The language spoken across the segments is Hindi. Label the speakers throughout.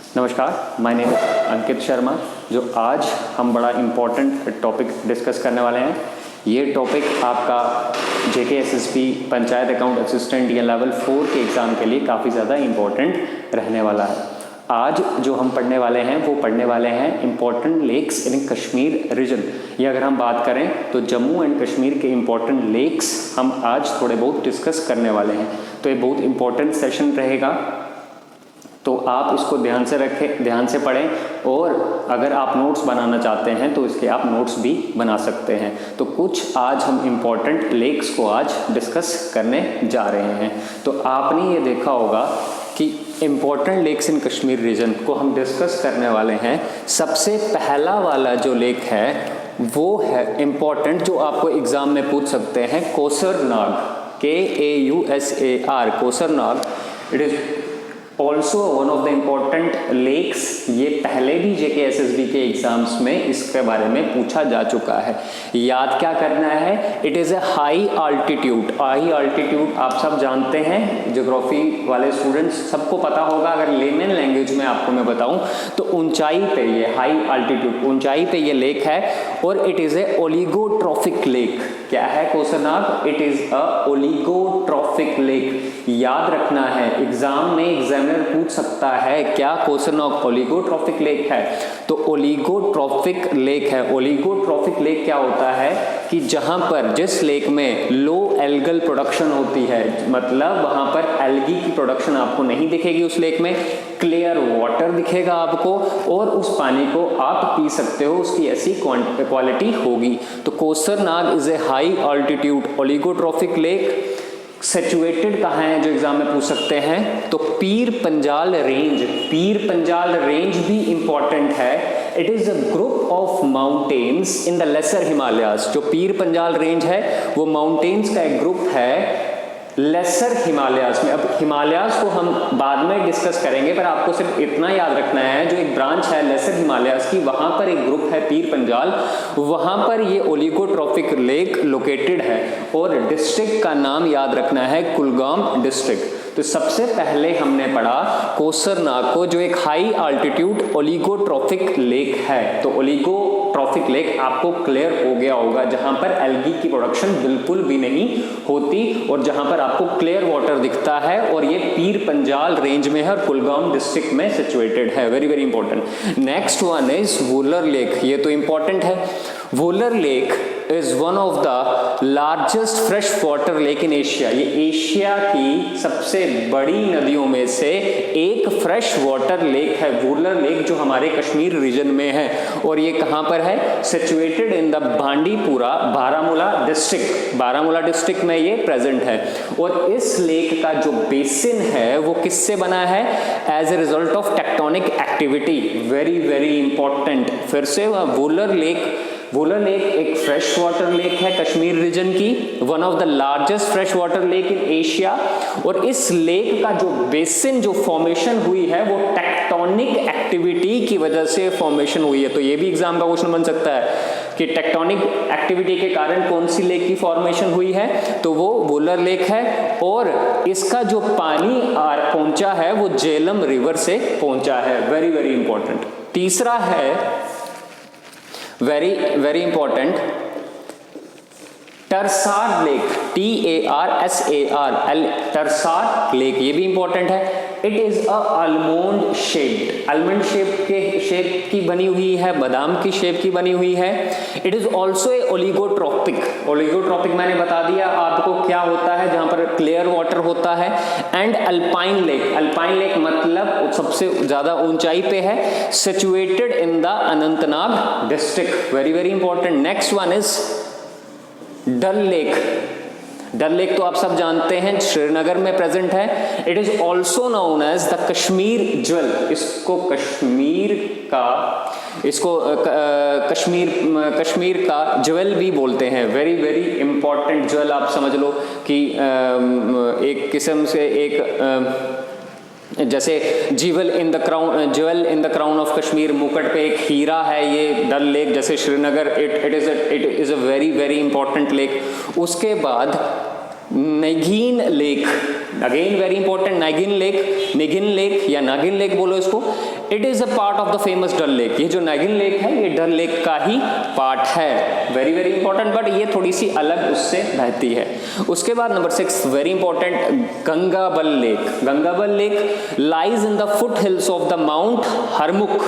Speaker 1: नमस्कार, माय नेम अंकित शर्मा। जो आज हम बड़ा इम्पॉर्टेंट टॉपिक डिस्कस करने वाले हैं, ये टॉपिक आपका JKSSB पंचायत अकाउंट असिस्टेंट या लेवल 4 के एग्ज़ाम के लिए काफ़ी ज़्यादा इम्पॉर्टेंट रहने वाला है। आज जो हम पढ़ने वाले हैं वो पढ़ने वाले हैं इम्पॉर्टेंट लेक्स इन कश्मीर रीजन। ये अगर हम बात करें तो जम्मू एंड कश्मीर के इम्पॉर्टेंट लेक्स हम आज थोड़े बहुत डिस्कस करने वाले हैं। तो ये बहुत इम्पॉर्टेंट सेशन रहेगा, तो आप इसको ध्यान से रखें, ध्यान से पढ़ें। और अगर आप नोट्स बनाना चाहते हैं तो इसके आप नोट्स भी बना सकते हैं। तो कुछ आज हम इम्पॉर्टेंट लेक्स को आज डिस्कस करने जा रहे हैं। तो आपने ये देखा होगा कि इम्पॉर्टेंट लेक्स इन कश्मीर रीजन को हम डिस्कस करने वाले हैं। सबसे पहला वाला जो लेक है वो है इम्पॉर्टेंट, जो आपको एग्ज़ाम में पूछ सकते हैं, Kausar Nag, KAUSAR, Kausar Nag. It is also one of the important lakes. ये पहले भी JKSSB के एग्जाम्स में इसके बारे में पूछा जा चुका है। याद क्या करना है? It is A high altitude. High altitude आप सब जानते हैं, ज्योग्राफी वाले स्टूडेंट्स सबको पता होगा। अगर लेमन लैंग्वेज में आपको मैं बताऊं तो ऊंचाई पे ये हाई आल्टीट्यूड, ऊंचाई पे ये लेक है और it is a oligotrophic lake. क्या है Kausarnag? It is a oligotrophic lake. याद रखना है, एग्जाम में एग्जामिनर पूछ सकता है क्या कोसरनाग ओलिगोट्रॉफिक लेक है? तो ओलिगोट्रॉफिक लेक है। ओलिगोट्रॉफिक लेक क्या होता है कि जहां पर जिस लेक में लो एल्गल प्रोडक्शन होती है, मतलब वहां पर एल्गी की प्रोडक्शन आपको नहीं दिखेगी उस लेक में, क्लियर वाटर दिखेगा आपको और उस पानी को आप पी सकते हो, उसकी ऐसी क्वालिटी होगी। तो Kausarnag is a high altitude oligotrophic lake. Situated कहाँ है जो एग्जाम में पूछ सकते हैं? तो पीर पंजाल रेंज। पीर पंजाल रेंज भी इंपॉर्टेंट है। It is a group of mountains in the lesser Himalayas. जो पीर पंजाल रेंज है वो माउंटेन्स का एक ग्रुप है लेसर हिमालयाज में। अब हिमालयाज को हम बाद में डिस्कस करेंगे, पर आपको सिर्फ इतना याद रखना है, जो एक ब्रांच है लेसर हिमालयाज की, वहां पर एक ग्रुप है पीर पंजाल, वहां पर ये ओलिगोट्रॉफिक लेक लोकेटेड है और डिस्ट्रिक्ट का नाम याद रखना है कुलगाम डिस्ट्रिक्ट। तो सबसे पहले हमने पढ़ा कोसरनाग को, जो एक हाई आल्टीट्यूड ओलिगोट्रॉफिक लेक है। तो ओलिगोट्रॉफिक लेक आपको क्लियर हो गया होगा, जहां पर एल्गी की प्रोडक्शन बिल्कुल भी नहीं होती और जहां पर आपको क्लियर वाटर दिखता है, और ये पीर पंजाल रेंज में है और कुलगाम डिस्ट्रिक्ट में सिचुएटेड है। Very very important. Next one is Wular lake. ये तो इंपॉर्टेंट है। Wular lake is one of the largest fresh water lake in Asia. ये एशिया की सबसे बड़ी नदियों में से एक फ्रेश वाटर लेक है, वुलर लेक, जो हमारे कश्मीर रीजन में है। और ये कहां पर है? Situated in the Bandipora Baramulla district. Baramulla district में ये प्रेजेंट है। और इस लेक का जो बेसिन है वो किससे बना है? As a result of tectonic activity. Very very important. फिर से वुलर लेक, वुलर लेक एक फ्रेश वाटर लेक है कश्मीर रीजन की, one of the largest fresh water lake in Asia. और इस लेक का जो बेसिन, जो फॉर्मेशन हुई है, वो टेक्टोनिक एक्टिविटी की वजह से फॉर्मेशन हुई है। तो ये भी एग्जाम का क्वेश्चन बन सकता है कि टेक्टोनिक एक्टिविटी के कारण कौन सी लेक की फॉर्मेशन हुई है? तो वो वुलर लेक है। और इसका जो पानी पहुंचा है वो झेलम रिवर से पहुंचा है। Very very important. तीसरा है very very important, Tarsar lake, TARSAR, Tarsar lake. ये भी इंपॉर्टेंट है। It is a almond shaped, almond shape की बनी हुई है, बादाम की शेप की बनी हुई है। It is also a oligotrophic. Oligotrophic मैंने बता दिया आपको क्या होता है, जहां पर क्लियर वाटर होता है। And alpine lake, alpine lake मतलब सबसे ज्यादा ऊंचाई पे है, situated in the Anantnag district. Very very important. Next one is Dal lake. Dal lake तो आप सब जानते हैं, श्रीनगर में प्रेजेंट है। It is also known as the Kashmir jewel. इसको कश्मीर का ज्वेल भी बोलते हैं। Very very important jewel. आप समझ लो कि एक किस्म से एक जैसे jewel in the crown of Kashmir, मुकुट पे एक हीरा है, ये डल लेक जैसे Srinagar. It is a very very important lake. उसके बाद Nageen lake, again very important, Nagin lake या नागिन लेक बोलो इसको। It is a part of the famous Dal lake. ये जो नागिन लेक है ये डल लेक का ही पार्ट है, वेरी वेरी इंपॉर्टेंट, बट ये थोड़ी सी अलग उससे बहती है। उसके बाद number 6 very important, Gangabal lake. Gangabal lake lies in the foot hills of the mount Harmukh.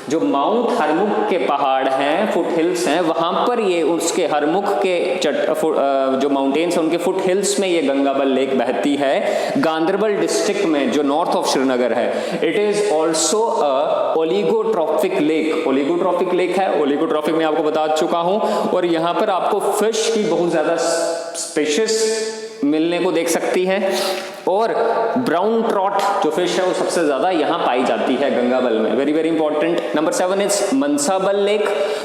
Speaker 1: जो माउंट हरमुख के पहाड़ हैं, फुट हिल्स हैं, वहां पर ये उसके हरमुख के जो माउंटेन्स हैं उनके फुट हिल्स में ये गंगाबल लेक बहती है, गांदरबल डिस्ट्रिक्ट में जो नॉर्थ ऑफ श्रीनगर है। It is also a oligotrophic lake. Oligotrophic lake है, ओलिगोट्रॉफिक में आपको बता चुका हूं। और यहां पर आपको फिश की बहुत ज्यादा स्पेशियस मिलने को देख सकती है, और ब्राउन ट्रॉट जो फिश है वो सबसे ज्यादा यहां पाई जाती है गंगाबल में, very very important. Number 7 is Mansabal lake.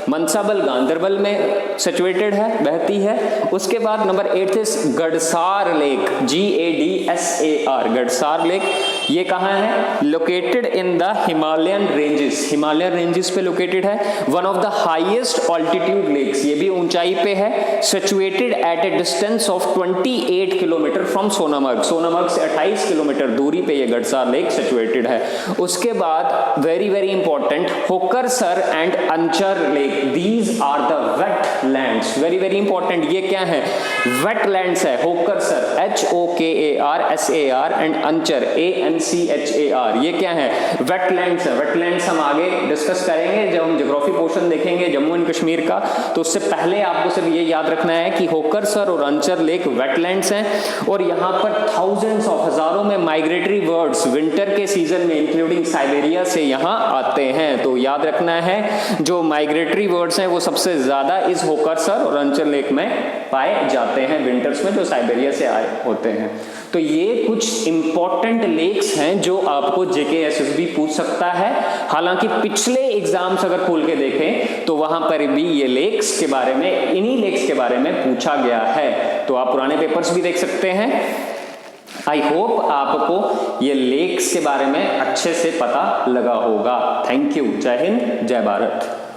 Speaker 1: Mansabal Ganderbal में सिचुएटेड है, बहती है। उसके बाद number 8 is Gadsar lake, GADSAR, Gadsar lake. ये कहाँ है? Located in the Himalayan ranges, Himalayan ranges पे लोकेटेड है। One of the highest altitude lakes, ये भी ऊंचाई पे है, situated at a distance of 28 kilometre from Sonamarg. Sonamarg से 28 किलोमीटर दूरी पे ये गडसार लेक सिचुएटेड है। उसके बाद very very important, Hokersar and Anchar lake, these are the wetlands, very very important. ये क्या है? वेटलैंड्स है। Hokersar HOKARSAR and Anchar ANCHAR, ये क्या है? वेटलैंड्स है। वेटलैंड्स हम आगे डिस्कस करेंगे जब हम ज्योग्राफी पोर्शन देखेंगे जम्मू एंड कश्मीर का। तो उससे पहले आपको सिर्फ ये याद रखना है कि होकरसर और अंचर लेक वेटलैंड्स हैं, और यहाँ पर थाउजेंड्स ऑफ, हजारों में माइग्रेटरी बर्ड्स विंटर के सीजन में इंक्लूडिंग साइबेरिया से यहाँ आते हैं। तो याद रखना है जो माइग्रेटरी बर्ड्स हैं वो सबसे ज्यादा इस होकरसर और अंचर लेक में पाए जाते हैं विंटर्स में, जो साइबेरिया से आए होते हैं। तो ये कुछ इंपॉर्टेंट लेक्स हैं जो आपको JKSSB पूछ सकता है। हालांकि पिछले एग्जाम्स अगर खोल के देखें तो वहां पर भी ये लेक्स के बारे में, इन्हीं लेक्स के बारे में पूछा गया है। तो आप पुराने पेपर्स भी देख सकते हैं। आई होप आपको ये लेक्स के बारे में अच्छे से पता लगा होगा। Thank you. जय हिंद, जय भारत।